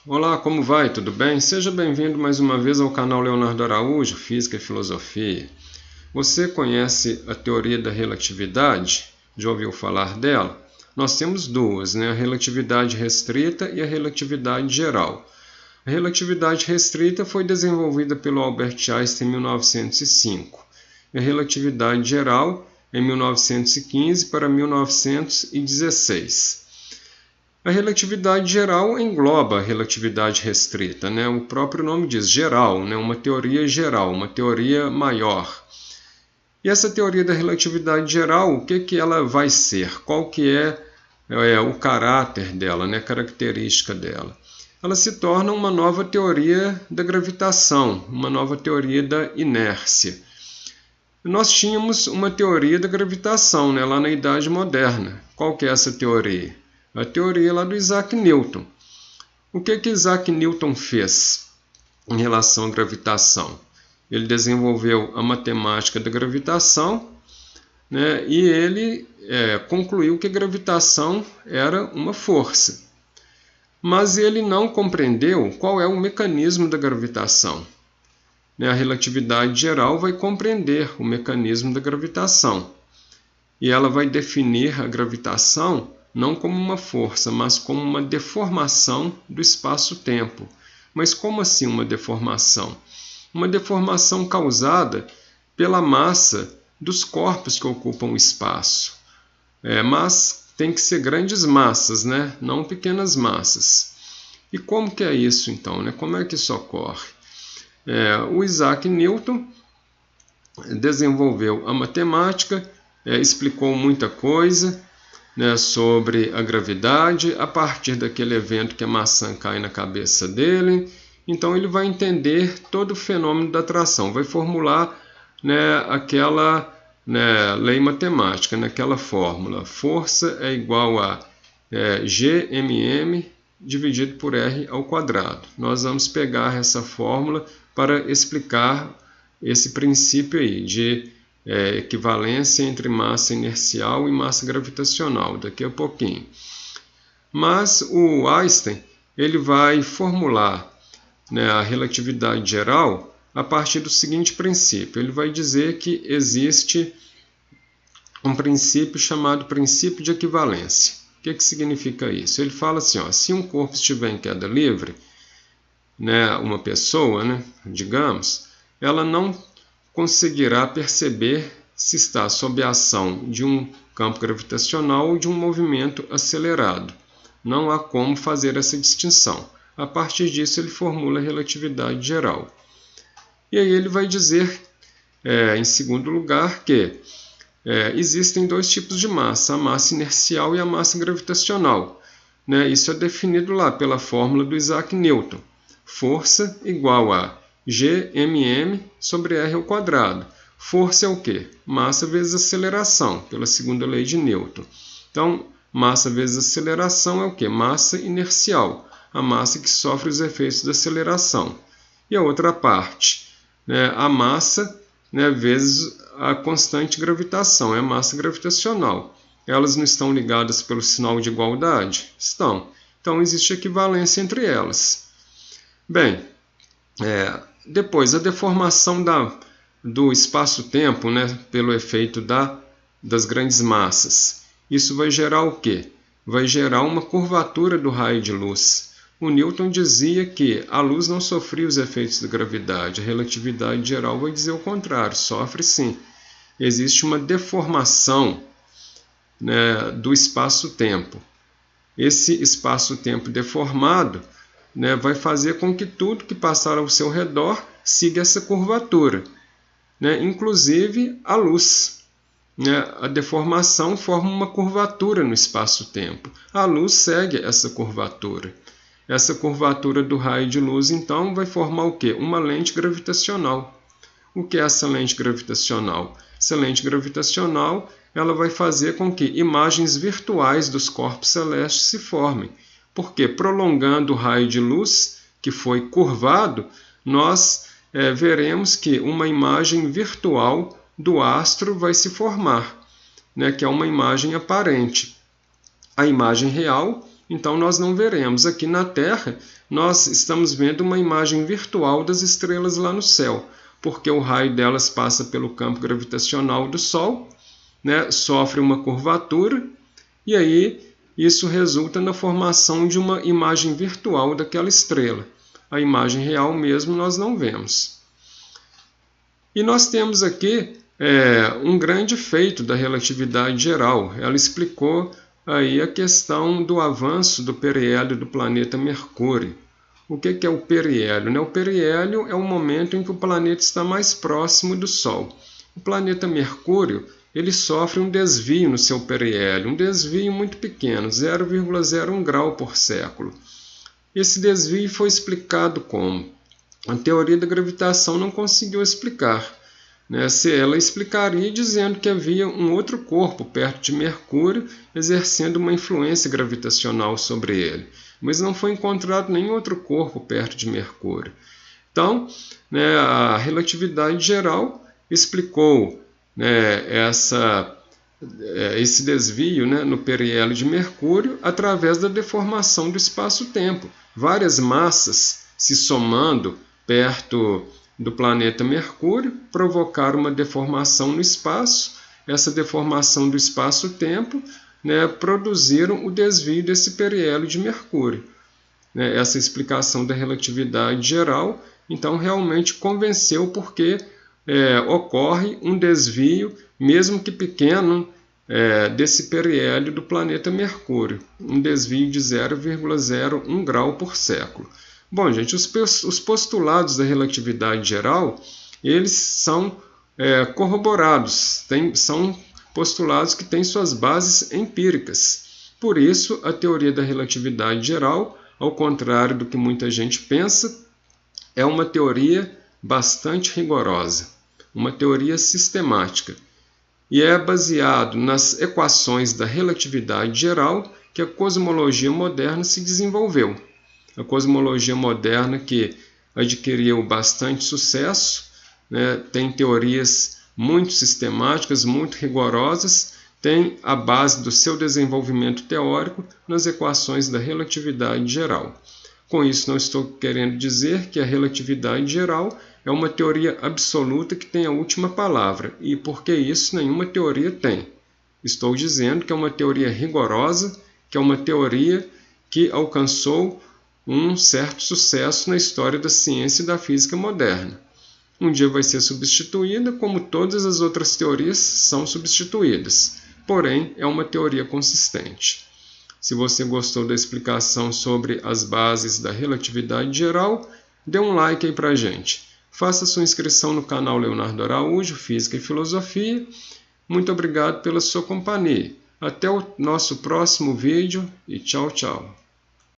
Olá, como vai? Tudo bem? Seja bem-vindo mais uma vez ao canal Leonardo Araújo, Física e Filosofia. Você conhece a teoria da relatividade? Já ouviu falar dela? Nós temos duas, né? A relatividade restrita e a relatividade geral. A relatividade restrita foi desenvolvida pelo Albert Einstein em 1905. E a relatividade geral em 1915 para 1916. A relatividade geral engloba a relatividade restrita, né? O próprio nome diz geral, né? Uma teoria geral, uma teoria maior. E essa teoria da relatividade geral, o que ela vai ser? Qual que é o caráter dela, né? A característica dela? Ela se torna uma nova teoria da gravitação, uma nova teoria da inércia. Nós tínhamos uma teoria da gravitação, né? Lá na Idade Moderna. Qual que é essa teoria? A teoria lá do Isaac Newton. O que Isaac Newton fez em relação à gravitação? Ele desenvolveu a matemática da gravitação, né, e ele concluiu que a gravitação era uma força. Mas ele não compreendeu qual é o mecanismo da gravitação. A relatividade geral vai compreender o mecanismo da gravitação. E ela vai definir a gravitação não como uma força, mas como uma deformação do espaço-tempo. Mas como assim uma deformação? Uma deformação causada pela massa dos corpos que ocupam o espaço. Mas tem que ser grandes massas, né? Não pequenas massas. E como que é isso, então? Né? Como é que isso ocorre? O Isaac Newton desenvolveu a matemática, explicou muita coisa, né, sobre a gravidade, a partir daquele evento que a maçã cai na cabeça dele. Então ele vai entender todo o fenômeno da atração, vai formular, né, aquela, né, lei matemática, naquela fórmula. Força é igual a Gmm dividido por R ao quadrado. Nós vamos pegar essa fórmula para explicar esse princípio aí de equivalência entre massa inercial e massa gravitacional, daqui a pouquinho. Mas o Einstein ele vai formular, né, a relatividade geral a partir do seguinte princípio. Ele vai dizer que existe um princípio chamado princípio de equivalência. O que significa isso? Ele fala assim, ó, se um corpo estiver em queda livre, né, uma pessoa, né, digamos, ela não conseguirá perceber se está sob a ação de um campo gravitacional ou de um movimento acelerado. Não há como fazer essa distinção. A partir disso, ele formula a relatividade geral. E aí ele vai dizer, em segundo lugar, que existem dois tipos de massa, a massa inercial e a massa gravitacional. Né? Isso é definido lá pela fórmula do Isaac Newton. Força igual a Gmm sobre R ao quadrado. Força é o quê? Massa vezes aceleração, pela segunda lei de Newton. Então, massa vezes aceleração é o quê? Massa inercial, a massa que sofre os efeitos da aceleração. E a outra parte, né, a massa, né, vezes a constante gravitação, é a massa gravitacional. Elas não estão ligadas pelo sinal de igualdade? Estão. Então, existe equivalência entre elas. Bem, depois, a deformação do espaço-tempo, né, pelo efeito das grandes massas. Isso vai gerar o quê? Vai gerar uma curvatura do raio de luz. O Newton dizia que a luz não sofria os efeitos da gravidade. A relatividade geral vai dizer o contrário, sofre sim. Existe uma deformação, né, do espaço-tempo. Esse espaço-tempo deformado, né, vai fazer com que tudo que passar ao seu redor siga essa curvatura, né, inclusive a luz. Né, a deformação forma uma curvatura no espaço-tempo. A luz segue essa curvatura. Essa curvatura do raio de luz, então, vai formar o quê? Uma lente gravitacional. O que é essa lente gravitacional? Essa lente gravitacional ela vai fazer com que imagens virtuais dos corpos celestes se formem. Porque prolongando o raio de luz, que foi curvado, nós veremos que uma imagem virtual do astro vai se formar, né, que é uma imagem aparente. A imagem real então nós não veremos. Aqui na Terra, nós estamos vendo uma imagem virtual das estrelas lá no céu, porque o raio delas passa pelo campo gravitacional do Sol, né, sofre uma curvatura, e aí isso resulta na formação de uma imagem virtual daquela estrela. A imagem real mesmo nós não vemos. E nós temos aqui um grande feito da relatividade geral. Ela explicou aí a questão do avanço do periélio do planeta Mercúrio. O que é o periélio? O periélio é o momento em que o planeta está mais próximo do Sol. O planeta Mercúrio ele sofre um desvio no seu periélio, um desvio muito pequeno, 0,01 grau por século. Esse desvio foi explicado como? A teoria da gravitação não conseguiu explicar. Se ela explicaria dizendo que havia um outro corpo perto de Mercúrio exercendo uma influência gravitacional sobre ele, mas não foi encontrado nenhum outro corpo perto de Mercúrio. Então, a relatividade geral explicou esse desvio no periélio de Mercúrio através da deformação do espaço-tempo. Várias massas se somando perto do planeta Mercúrio provocaram uma deformação no espaço. Essa deformação do espaço-tempo produziram o desvio desse periélio de Mercúrio. Essa explicação da relatividade geral, então, realmente convenceu porque ocorre um desvio, mesmo que pequeno, desse periélio do planeta Mercúrio, um desvio de 0,01 grau por século. Bom, gente, os postulados da relatividade geral, eles são corroborados, são postulados que têm suas bases empíricas. Por isso, a teoria da relatividade geral, ao contrário do que muita gente pensa, é uma teoria bastante rigorosa, uma teoria sistemática, e é baseado nas equações da relatividade geral que a cosmologia moderna se desenvolveu. A cosmologia moderna que adquiriu bastante sucesso, tem teorias muito sistemáticas, muito rigorosas, tem a base do seu desenvolvimento teórico nas equações da relatividade geral. Com isso, não estou querendo dizer que a relatividade geral é uma teoria absoluta que tem a última palavra, e porque isso nenhuma teoria tem. Estou dizendo que é uma teoria rigorosa, que é uma teoria que alcançou um certo sucesso na história da ciência e da física moderna. Um dia vai ser substituída, como todas as outras teorias são substituídas, porém é uma teoria consistente. Se você gostou da explicação sobre as bases da relatividade geral, dê um like aí pra gente. Faça sua inscrição no canal Leonardo Araújo, Física e Filosofia. Muito obrigado pela sua companhia. Até o nosso próximo vídeo e tchau, tchau.